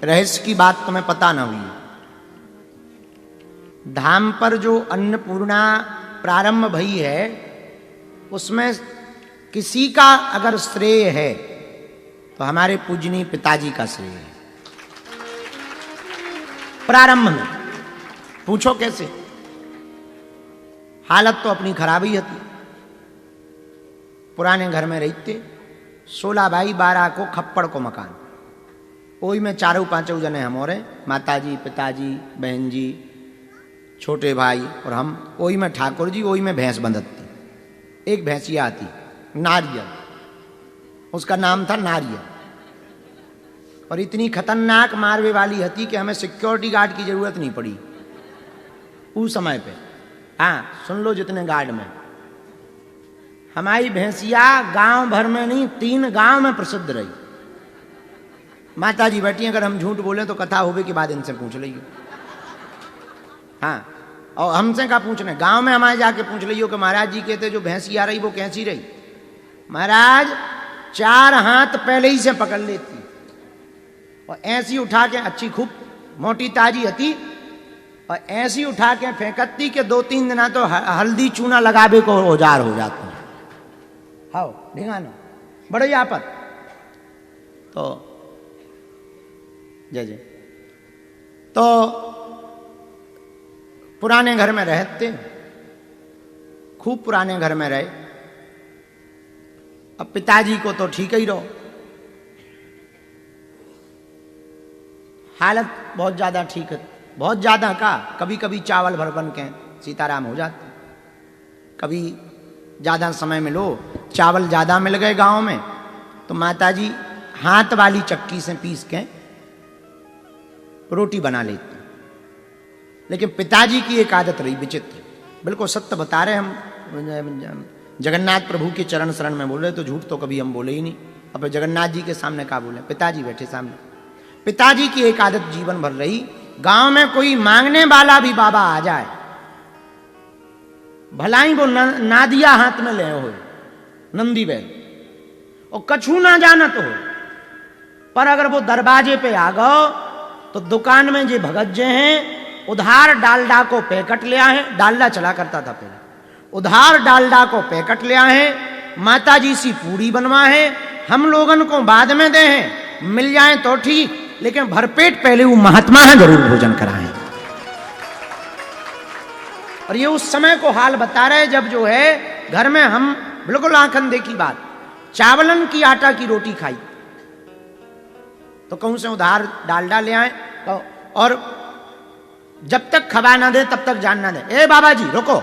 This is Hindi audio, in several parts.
रहस्य की बात तुम्हें पता ना हुई। धाम पर जो अन्नपूर्णा प्रारंभ भई है उसमें किसी का अगर श्रेय है तो हमारे पूजनीय पिताजी का श्रेय है। प्रारंभ में पूछो कैसे, हालत तो अपनी खराब ही थी। पुराने घर में रहते 16 बाई 12 को खप्पड़ को मकान, ओई में चारों पांचों जने हम और माताजी पिताजी बहन जी छोटे भाई और हम, ओई में ठाकुर जी, ओई में भैंस बंधती। एक भैंसिया आती नारियल, उसका नाम था नारियल, और इतनी खतरनाक मारवे वाली थी कि हमें सिक्योरिटी गार्ड की जरूरत नहीं पड़ी उस समय पे। हाँ सुन लो, जितने गार्ड में हमारी भैंसिया गांव भर में नहीं 3 गांव में प्रसिद्ध रही। माता जी बैठी, अगर हम झूठ बोले तो कथा होवे के बाद इनसे पूछ लियो। हाँ, और हमसे क्या पूछने, गांव में हमारे जाके पूछ लियो कि महाराज जी कहते जो भैंसिया रही वो कैसी रही। महाराज 4 हाथ पहले ही से पकड़ लेती और ऐसी उठा के, अच्छी खूब मोटी ताजी हती, और ऐसी उठा के फेंकती के 2-3 दिना तो हल्दी चूना लगावे को औजार हो जाते। हाओ ढिंगाना बड़े आपत। तो जय जय। तो पुराने घर में रहते, खूब पुराने घर में रहे। अब पिताजी को तो ठीक ही रहो, हालत बहुत ज्यादा ठीक है, बहुत ज्यादा का, कभी कभी चावल भर बन के सीताराम हो जाते। कभी ज्यादा समय में लो चावल ज्यादा मिल गए गांव में तो माताजी हाथ वाली चक्की से पीस के रोटी बना लेती। लेकिन पिताजी की एक आदत रही विचित्र, बिल्कुल सत्य बता रहे हम। जगन्नाथ प्रभु के चरण शरण में बोल रहे तो झूठ तो कभी हम बोले ही नहीं। अब जगन्नाथ जी के सामने क्या बोले, पिताजी बैठे सामने। पिताजी की एक आदत जीवन भर रही, गांव में कोई मांगने वाला भी बाबा आ जाए, भलाई वो नादिया हाथ में ले हो, नंदी बैल, और कछू ना जाना तो हो, पर अगर वो दरवाजे पे आ गओ तो दुकान में जे भगत जे हैं उधार डालडा को पैकेट ले आए। डालडा चला करता था पहले, उधार डालडा को पैकेट ले आए, माता जी सी पूरी बनवा है, हम लोगन को बाद में दे हैं, मिल जाए तो ठीक, लेकिन भरपेट पहले वो महात्मा जरूर भोजन कराएं। और ये उस समय को हाल बता रहे जब जो है घर में हम बिल्कुल आंखन देखी बात, चावलन की आटा की रोटी खाई तो कहूं से उधार डालडा ले आए, और जब तक खबा ना दे तब तक जान ना दे, ए बाबा जी रुको,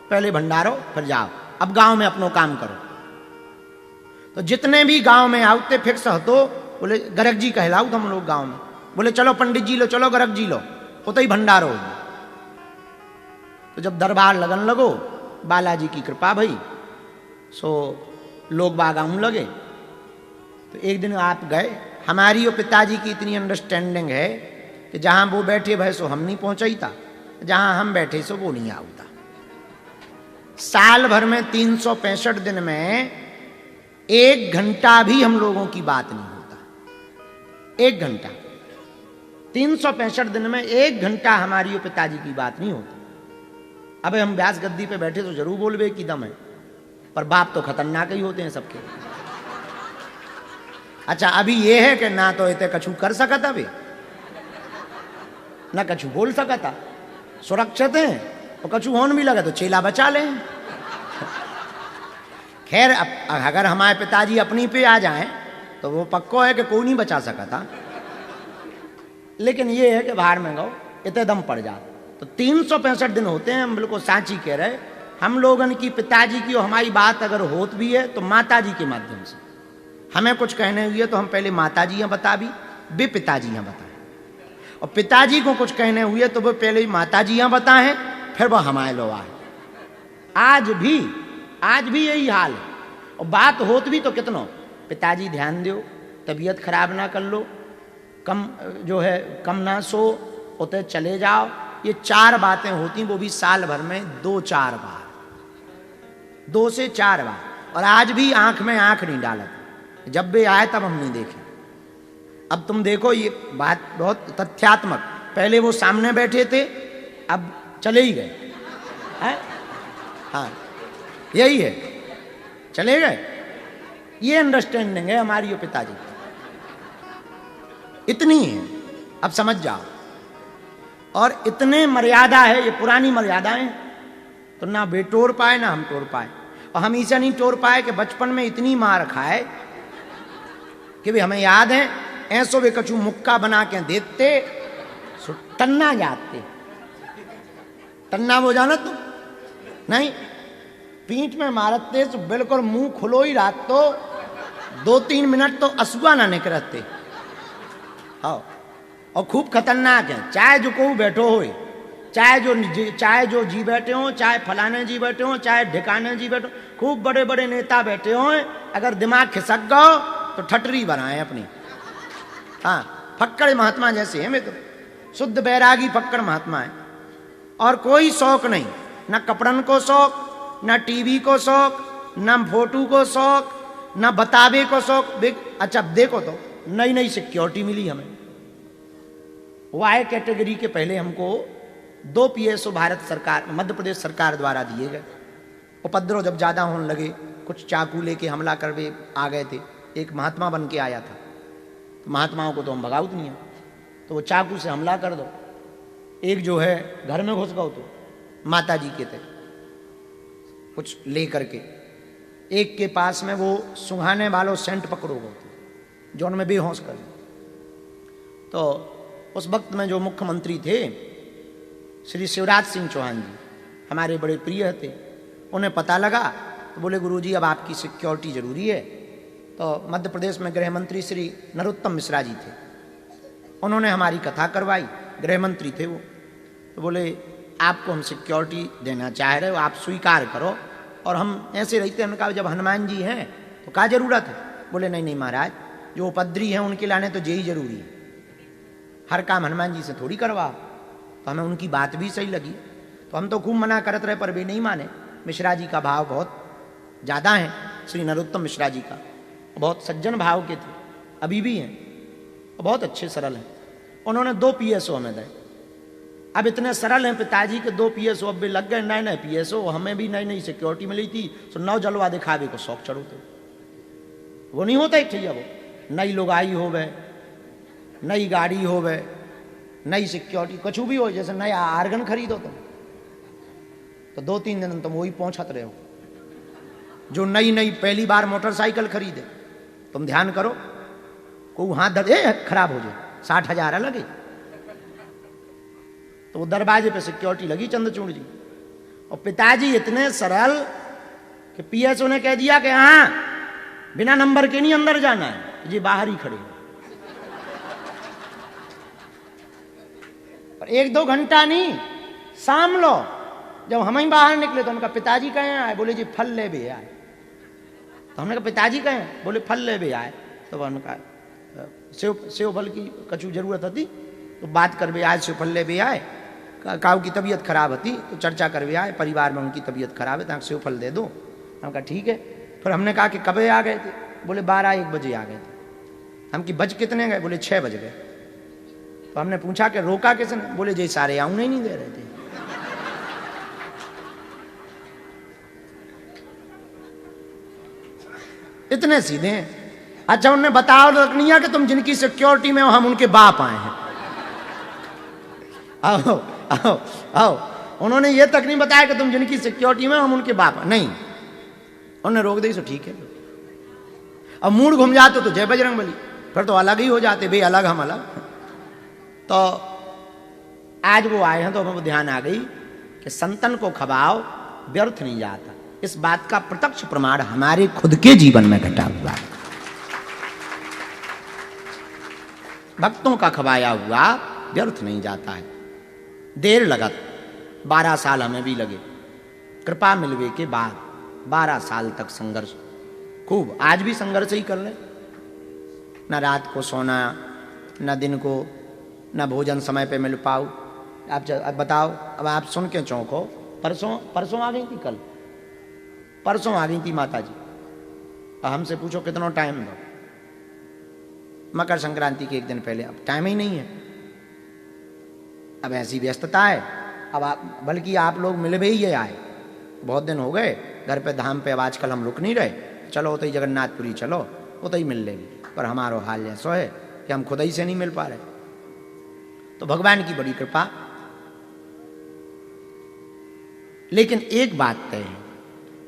पहले भंडारो फिर जाओ, अब गांव में अपनो काम करो। तो जितने भी गांव में आउते फिक्स हो तो बोले गरग जी कहलाऊ हम लोग गांव में, बोले चलो पंडित जी लो, चलो गरग जी लो, तो ही भंडारो। तो जब दरबार लगन लगो, बालाजी की कृपा भई, सो लोग बाग आऊं लगे। तो एक दिन आप गए, हमारी और पिताजी की इतनी अंडरस्टैंडिंग है कि जहां वो बैठे भय सो हम नहीं पहुंचाई था, जहां हम बैठे सो वो नहीं आऊता। साल भर में 365 दिन में 1 घंटा भी हम लोगों की बात नहीं होता। 1 घंटा, 365 दिन में 1 घंटा हमारी और पिताजी की बात नहीं होती। अबे हम व्यास गद्दी पे बैठे तो जरूर बोलबे कि दम है, पर बाप तो खतरनाक ही होते हैं सबके। अच्छा अभी ये है कि ना तो इतने कछु कर सकता भी, ना कछु बोल सकता, सुरक्षित है, और कछु होन भी लगे तो चेला बचा ले। खैर अगर हमारे पिताजी अपनी पे आ जाएं तो वो पक्को है कि कोई नहीं बचा सकता, लेकिन ये है कि बाहर में गो इतने दम पड़ जा। तो 365 दिन होते हैं, हम बिल्कुल साची कह रहे। हम लोगन की पिताजी की और हमारी बात अगर होत भी है तो माताजी के माध्यम से। हमें कुछ कहने हुए तो हम पहले माताजी यहाँ बता भी पिताजी यहाँ बताएं, और पिताजी को कुछ कहने हुए तो वो पहले माताजी यहाँ बताएं, फिर वो हमारे लो आए। आज भी यही हाल है। और बात होत भी तो कितनो, पिताजी ध्यान दो, तबीयत खराब ना कर लो, कम जो है कम ना सो, उते चले जाओ, ये 4 बातें होती, वो भी साल भर में 2-4 बार, 2 से 4 बार। और आज भी आंख में आंख नहीं डालत, जब भी आए तब हम नहीं देखे। अब तुम देखो ये बात बहुत तथ्यात्मक, पहले वो सामने बैठे थे, अब चले ही गए हैं? हाँ, यही है, चले गए। ये अंडरस्टैंडिंग है हमारी और पिताजी की, इतनी है, अब समझ जाओ। और इतने मर्यादा है, ये पुरानी मर्यादाएं, तो ना वे टोर पाए ना हम टोर पाए। और हम इसे नहीं टोर पाए कि बचपन में इतनी मार खाए कि भी हमें याद है, ऐसो वे कछु मुक्का बना के देते सो टन्ना जाते। टन्ना वो जाना तुम नहीं, पीठ में मारते तो बिल्कुल मुंह खुलो ही रात, तो 2-3 मिनट तो असुआ ना निकलते। हाँ, और खूब खतरनाक है, चाहे जो को बैठो हो, चाहे जो जी बैठे हो, चाहे फलाने जी बैठे हो, चाहे ढिकाने जी बैठे हो, खूब बड़े बड़े नेता बैठे हो, अगर दिमाग खिसक गो तो ठटरी बनाए अपनी। हाँ, फक्कड़ महात्मा जैसे हैं, मैं तो शुद्ध बैरागी फक्कड़ महात्मा है। और कोई शौक नहीं, ना कपड़न को शौक, ना टीवी को शौक, ना फोटो को शौक, ना बतावे को शौक। अच्छा देखो तो नई नई सिक्योरिटी मिली हमें। वाई कैटेगरी के पहले हमको 2 PSO भारत सरकार, मध्य प्रदेश सरकार द्वारा दिए गए। उपद्रव जब ज्यादा होने लगे, कुछ चाकू लेके हमला करवे आ गए थे। एक महात्मा बन के आया था, तो महात्माओं को तो हम भगाउत नहीं है, तो वो चाकू से हमला कर दो। एक जो है घर में घुस गओ, तो माता जी के थे कुछ ले करके, एक के पास में वो सुहाने वालों सेंट पकड़ो गो, जो उनमें बेहोश कर। तो उस वक्त में जो मुख्यमंत्री थे श्री शिवराज सिंह चौहान जी, हमारे बड़े प्रिय थे। उन्हें पता लगा तो बोले गुरुजी अब आपकी सिक्योरिटी जरूरी है। तो मध्य प्रदेश में गृह मंत्री श्री नरोत्तम मिश्रा जी थे, उन्होंने हमारी कथा करवाई, गृह मंत्री थे वो। तो बोले आपको हम सिक्योरिटी देना चाह रहे हो, आप स्वीकार करो। और हम ऐसे रहते हैं, उनका जब हनुमान जी हैं तो क्या जरूरत है? बोले नहीं नहीं महाराज, जो उपद्री हैं उनके लाने तो यही जरूरी है, हर काम हनुमान जी से थोड़ी करवा। तो हमें उनकी बात भी सही लगी, तो हम तो खूब मना करते रहे पर वे नहीं माने। मिश्रा जी का भाव बहुत ज़्यादा है, श्री नरोत्तम मिश्रा जी का, बहुत सज्जन भाव के थे, अभी भी हैं, बहुत अच्छे सरल हैं। उन्होंने 2 PSO हमें दे। अब इतने सरल हैं पिताजी के 2 PSO अब भी लग गए, नए नए PSO। हमें भी नई नई सिक्योरिटी मिली थी, तो 9 जलवा दिखावे को शौक चढ़ो। तो वो नहीं होता एक ठैया, वो नई लुगाई हो गए, नई गाड़ी हो गए, नई सिक्योरिटी कुछ भी हो, जैसे नया आर्गन खरीदो तुम, तो 2-3 दिन तुम वही पहुंचत रहे हो। जो नई नई पहली बार मोटरसाइकिल खरीदे, तुम ध्यान करो, को हाथ धरे खराब हो जाए, 60,000 अलग है। तो वो दरवाजे पे सिक्योरिटी लगी चंद्रचूड़ जी। और पिताजी इतने सरल कि PSO ने कह दिया कि हाँ बिना नंबर के नहीं अंदर जाना है, जी बाहर ही खड़े। और 1-2 घंटा नहीं, शाम लो जब हम ही बाहर निकले तो उनका पिताजी कहे आए, बोले जी फल ले भी आए। तो हमने कहा पिताजी कहे, बोले फल ले भी आए। तो उनका सेव फल की कछु जरूरत थी, तो बात कर भी आए, सेव फल ले भी आए। काऊ की तबीयत खराब होती तो चर्चा कर भी आए, परिवार में उनकी तबीयत खराब है, तो सेव फल दे दो। हम कहा ठीक है। फिर हमने कहा कि कब आ गए थे? बोले 12-1 बजे आ गए थे। हम कि बज कितने गए? बोले 6 बज गए। तो हमने पूछा कि रोका किसने? बोले जी सारे आऊं नहीं दे रहे थे। इतने सीधे हैं। अच्छा उन्हें बताओ रखनिया कि तुम जिनकी सिक्योरिटी में हो हम उनके बाप आए हैं। आओ आओ आओ, उन्होंने ये तक नहीं बताया कि तुम जिनकी सिक्योरिटी में हो हम उनके बाप नहीं। उन्होंने रोक दी, तो ठीक है। अब मूड घूम जाते तो जय बजरंगबली, फिर तो अलग ही हो जाते, बे अलग हम अलग। तो आज वो आए हैं तो हमें ध्यान आ गई कि संतन को खवाओ व्यर्थ नहीं जाता। इस बात का प्रत्यक्ष प्रमाण हमारे खुद के जीवन में घटा हुआ है। भक्तों का खवाया हुआ व्यर्थ नहीं जाता है। देर लगत 12 साल हमें भी लगे, कृपा मिलवे के बाद 12 साल तक संघर्ष खूब। आज भी संघर्ष ही कर ले, न रात को सोना, न दिन को, न भोजन समय पे मिल पाओ। आप बताओ, अब आप सुन के चौंको। परसों आ गई थी, कल परसों आ गई थी माता जी। अब हमसे पूछो कितना टाइम दो, मकर संक्रांति के एक दिन पहले, अब टाइम ही नहीं है, अब ऐसी व्यस्तता है। अब आप बल्कि आप लोग मिल भी ही आए, बहुत दिन हो गए घर पे धाम पे, अब आजकल हम रुक नहीं रहे, चलो वो तो ही जगन्नाथपुरी चलो, वो तो ही मिल लेगी। पर हमारा हाल ऐसा है कि हम खुद ही से नहीं मिल पा रहे। तो भगवान की बड़ी कृपा। लेकिन एक बात तय है,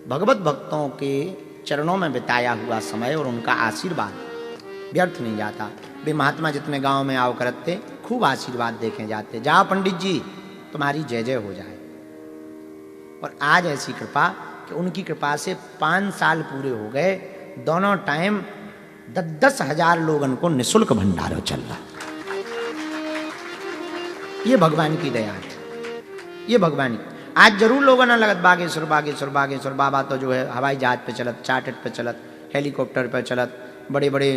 भगवत भक्तों के चरणों में बिताया हुआ समय और उनका आशीर्वाद व्यर्थ नहीं जाता। वे महात्मा जितने गांव में आओ करते, खूब आशीर्वाद देखे जाते, जाओ पंडित जी तुम्हारी जय जय हो जाए। और आज ऐसी कृपा कि उनकी कृपा से 5 साल पूरे हो गए, दोनों टाइम 10-10 हजार लोगों को निःशुल्क भंडारा चल रहा। ये भगवान की दया है, ये भगवान की। आज जरूर लोगों ने लगत बागेश्वर बागेश्वर बागेश्वर, बाबा तो जो है हवाई जहाज पे चलत, चार्टर्ड पे चलत, हेलीकॉप्टर पे चलत, बड़े बड़े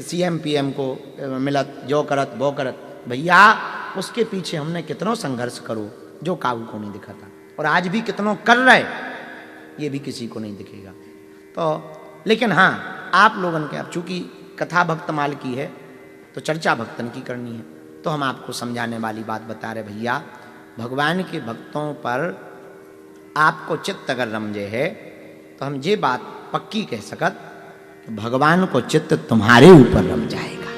CM PM को मिलत, जो करत वो करत। भैया उसके पीछे हमने कितनों संघर्ष करो, जो काबू को नहीं दिखा था, और आज भी कितनों कर रहे, ये भी किसी को नहीं दिखेगा। तो लेकिन हाँ, आप लोगों के, अब चूंकि कथा भक्तमाल की है तो चर्चा भक्तन की करनी है, तो हम आपको समझाने वाली बात बता रहे। भैया भगवान के भक्तों पर आपको चित्त अगर रमजे है तो हम ये बात पक्की कह सकत, भगवान को चित्त तुम्हारे ऊपर रम जाएगा।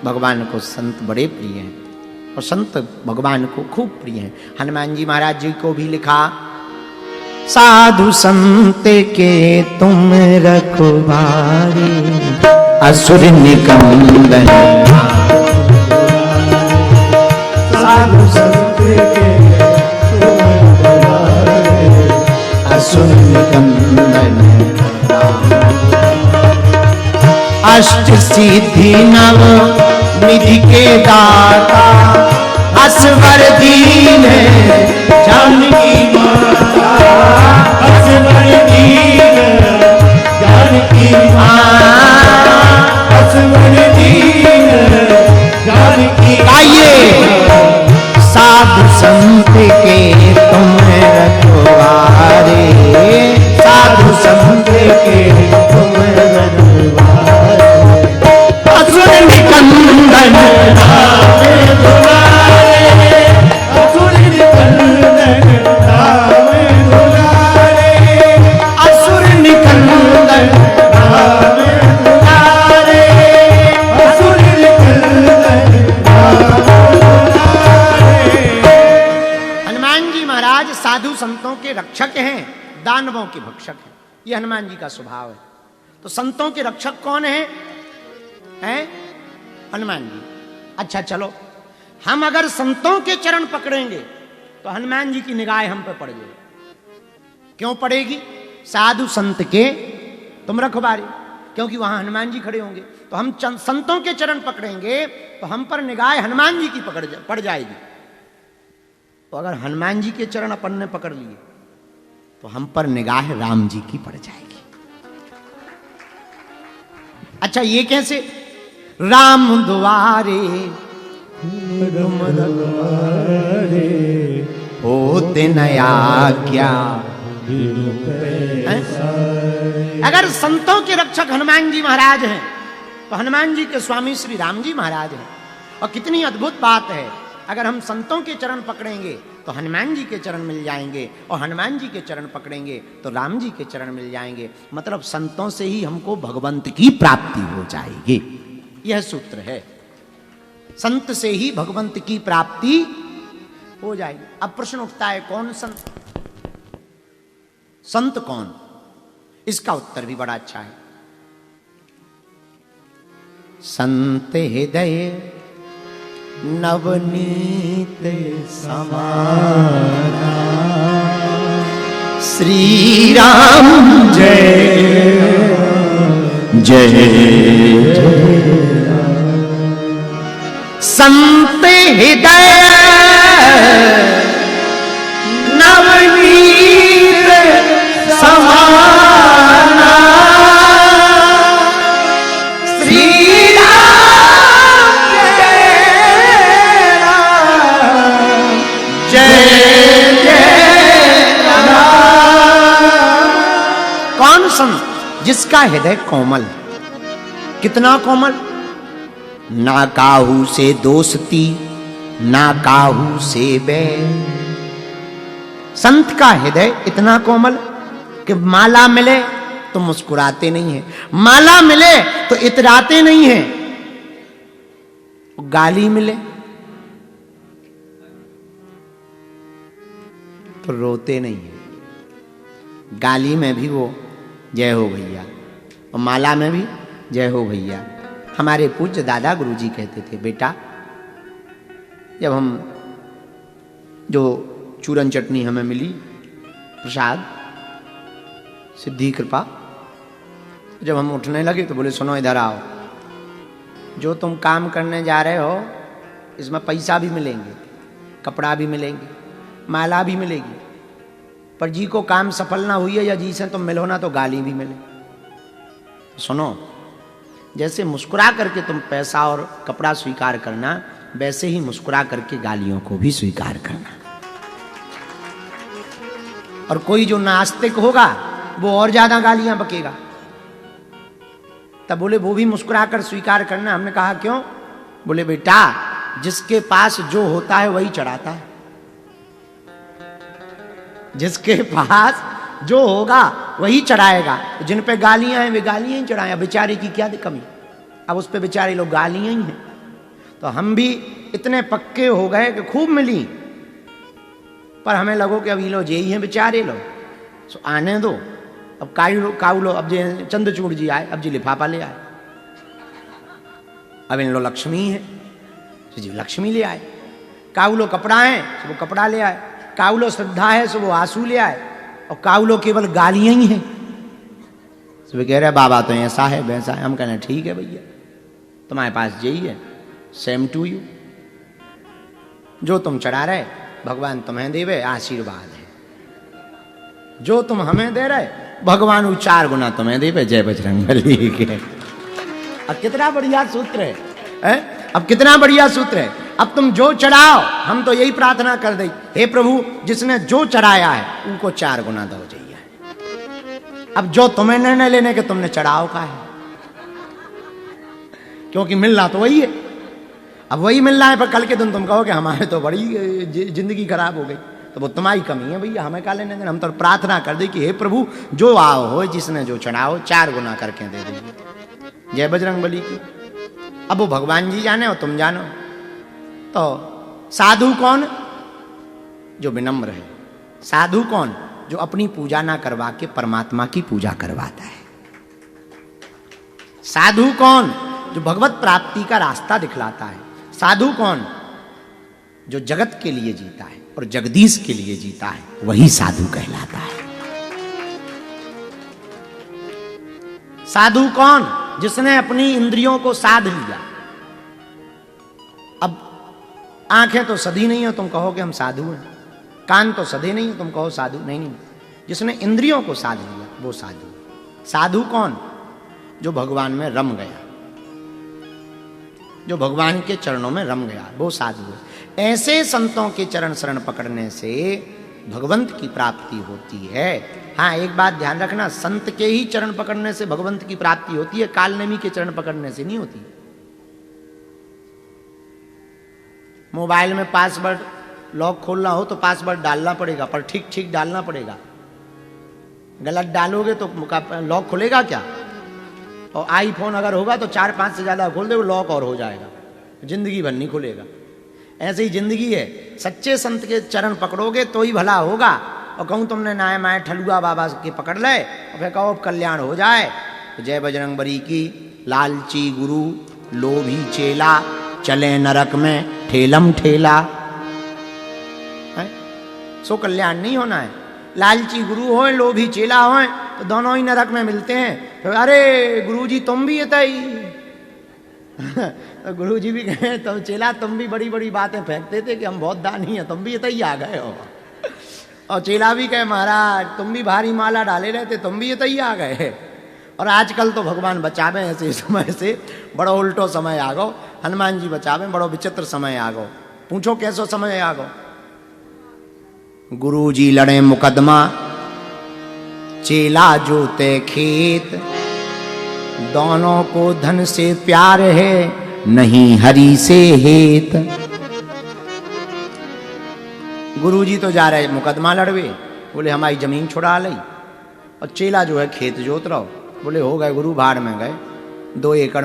भगवान को संत बड़े प्रिय हैं और संत भगवान को खूब प्रिय हैं। हनुमान जी महाराज जी को भी लिखा, साधु संत के तुम रखवारे, असुर निकंदन। साधु संत के तुम रखवारे, असुर निकंदन। अष्ट सिद्धि नव निधि के दाता, असवर दीन जानकी माता, असवर दीन जानकी माता, असवर दीन जानकी। आइए साधु संत के तुम रखवारे, साधु संत के तुम रखवारे, असुर निकंदन नाम दुलारे, असुर निकंदन नाम दुलारे, असुर निकंदन नाम दुलारे, असुर निकंदन नाम दुलारे। हनुमान जी महाराज साधु संतों के रक्षक हैं, दानवों के भक्षक हैं, ये हनुमान जी का स्वभाव है। तो संतों के रक्षक कौन है? हैं? हनुमान जी। अच्छा चलो, हम अगर संतों के चरण पकड़ेंगे तो हनुमान जी की निगाह हम पे पड़ जाएगी। क्यों पड़ेगी? साधु संत के तुम रखवारे, क्योंकि वहां हनुमान जी खड़े होंगे। तो हम संतों के चरण पकड़ेंगे तो हम पर निगाह हनुमान जी की पड़ जाएगी। तो अगर हनुमान जी के चरण अपन ने पकड़ लिए तो हम पर निगाह राम जी की पड़ जाएगी। अच्छा ये कैसे? राम द्वारे तुम रखवारे, होते नया क्या। अगर संतों के रक्षक हनुमान जी महाराज हैं तो हनुमान जी के स्वामी श्री राम जी महाराज हैं। और कितनी अद्भुत बात है, अगर हम संतों के चरण पकड़ेंगे तो हनुमान जी के चरण मिल जाएंगे, और हनुमान जी के चरण पकड़ेंगे तो राम जी के चरण मिल जाएंगे। मतलब संतों से ही हमको भगवंत की प्राप्ति हो जाएगी। यह सूत्र है, संत से ही भगवंत की प्राप्ति हो जाएगी। अब प्रश्न उठता है, कौन संत? संत कौन? इसका उत्तर भी बड़ा अच्छा है। संत हृदय नवनीत समाना, श्री राम जय जय जय। संत हृदय नवनीत समाना, श्री राम जय राम जय जय राम। कौन संत? जिसका हृदय कोमल, कितना कोमल। ना काहू से दोस्ती ना काहू से बैर। संत का हृदय इतना कोमल कि माला मिले तो मुस्कुराते नहीं हैं, माला मिले तो इतराते नहीं हैं, गाली मिले तो रोते नहीं हैं। गाली में भी वो जय हो भैया और माला में भी जय हो भैया। हमारे पूज्य दादा गुरुजी कहते थे, बेटा जब हम जो चूरन चटनी हमें मिली प्रसाद सिद्धि कृपा, जब हम उठने लगे तो बोले सुनो इधर आओ, जो तुम काम करने जा रहे हो इसमें पैसा भी मिलेंगे, कपड़ा भी मिलेंगे, माला भी मिलेगी, पर जी को काम सफल ना हुई है या जी से तुम मिलो ना तो गाली भी मिले। सुनो, जैसे मुस्कुरा करके तुम पैसा और कपड़ा स्वीकार करना, वैसे ही मुस्कुरा करके गालियों को भी स्वीकार करना। और कोई जो नास्तिक होगा वो और ज्यादा गालियां बकेगा, तब बोले वो भी मुस्कुरा कर स्वीकार करना। हमने कहा क्यों? बोले बेटा जिसके पास जो होता है वही चढ़ाता है, जिसके पास जो होगा वही चढ़ाएगा। जिन पे गालियां हैं वे गालियां ही चढ़ाएं, बेचारे की क्या कमी, अब उस पे बेचारे लोग गालियां ही हैं। तो हम भी इतने पक्के हो गए कि खूब मिली, पर हमें लगो कि अब ये लो जे ही हैं बेचारे लोग, सो आने दो। अब काऊ लो, अब जे चंद्रचूड़ जी आए, अब जी लिफाफा ले आए, अब इन लो लक्ष्मी है तो जी लक्ष्मी ले आए। काऊ लो कपड़ा है तो वो कपड़ा ले आए, काऊ लो श्रद्धा है तो वो आंसू ले आए, और काऊ लो केवल गालियां ही हैं। तो वे कह रहे बाबा तो ऐसा है वैसा है। हम कहना ठीक है भैया, तुम्हारे पास यही है, सेम टू यू। जो तुम चढ़ा रहे भगवान तुम्हें देवे, आशीर्वाद है। जो तुम हमें दे रहे भगवान 4 गुना तुम्हें देवे। जय बजरंगबली के। अब कितना बढ़िया सूत्र है, अब कितना बढ़िया सूत्र है। अब तुम जो चढ़ाओ, हम तो यही प्रार्थना कर दे, हे प्रभु जिसने जो चढ़ाया है उनको 4 गुना दो जाइए। अब जो तुम्हें निर्णय लेने के तुमने चढ़ाओ का है, क्योंकि मिलना तो वही है। अब वही मिलना है, पर कल के दिन तुम कहो कि हमारे तो बड़ी जिंदगी खराब हो गई, तो वो तुम्हारी कमी है भैया, हमें क्या लेने देना। हम तो प्रार्थना कर दे कि हे प्रभु जो आओ हो, जिसने जो चढ़ाओ 4 गुना करके दे दीजिए। जय बजरंगबली की। अब वो भगवान जी जाने और तुम जानो। तो साधु कौन? जो विनम्र है। साधु कौन? जो अपनी पूजा ना करवा के परमात्मा की पूजा करवाता है। साधु कौन? जो भगवत प्राप्ति का रास्ता दिखलाता है। साधु कौन? जो जगत के लिए जीता है और जगदीश के लिए जीता है, वही साधु कहलाता है। साधु कौन? जिसने अपनी इंद्रियों को साध लिया। अब आंखें तो सधी नहीं हो, तुम कहो कि हम साधु हैं। कान तो सधे नहीं हो, तुम कहो साधु नहीं। जिसने इंद्रियों को साध लिया वो साधु। साधु कौन? जो भगवान में रम गया, जो भगवान के चरणों में रम गया, वो साधु है। ऐसे संतों के चरण शरण पकड़ने से भगवंत की प्राप्ति होती है। हाँ, एक बात ध्यान रखना, संत के ही चरण पकड़ने से भगवंत की प्राप्ति होती है, कालनेमी के चरण पकड़ने से नहीं होती। मोबाइल में पासवर्ड लॉक खोलना हो तो पासवर्ड डालना पड़ेगा, पर ठीक ठीक डालना पड़ेगा। गलत डालोगे तो लॉक खुलेगा क्या? और आईफोन अगर होगा तो 4-5 से ज्यादा खोल दे, वो लॉक और हो जाएगा, जिंदगी भर नहीं खुलेगा। ऐसे ही जिंदगी है, सच्चे संत के चरण पकड़ोगे तो ही भला होगा। और कहूँ तुमने नाय माए ठलुआ बाबा के पकड़ ले और फिर कहो कल्याण हो जाए, तो जय बजरंगबली की। लालची गुरु लोभी चेला, चले नरक में ठेलम ठेला। सो कल्याण नहीं होना है। लालची गुरु हो लोभी चेला हो तो दोनों ही नरक में मिलते हैं। तो अरे गुरुजी तुम भी ही तो गुरुजी भी कहे तो चेला तुम भी बड़ी बड़ी बातें फेंकते थे कि हम बहुत दानी हैं, तुम भी ही आ गए हो। और चेला भी कहे महाराज तुम भी भारी माला डाले रहते, तुम भी ही आ गए। और आजकल तो भगवान बचावे ऐसे समय से, बड़ो उल्टो समय आ गो। हनुमान जी बचावे, बड़ो विचित्र समय आ गो। पूछो कैसो समय आ गो। गुरु जी लड़े मुकदमा, चेला जोते खेत। दोनों को धन से प्यार है, नहीं हरि से हेत। गुरुजी तो जा रहे मुकदमा लड़वे, बोले हमारी जमीन छुड़ा ली, और चेला जो है खेत जोत रहो। बोले हो गए गुरु, भाड़ में गए, 2 एकड़ में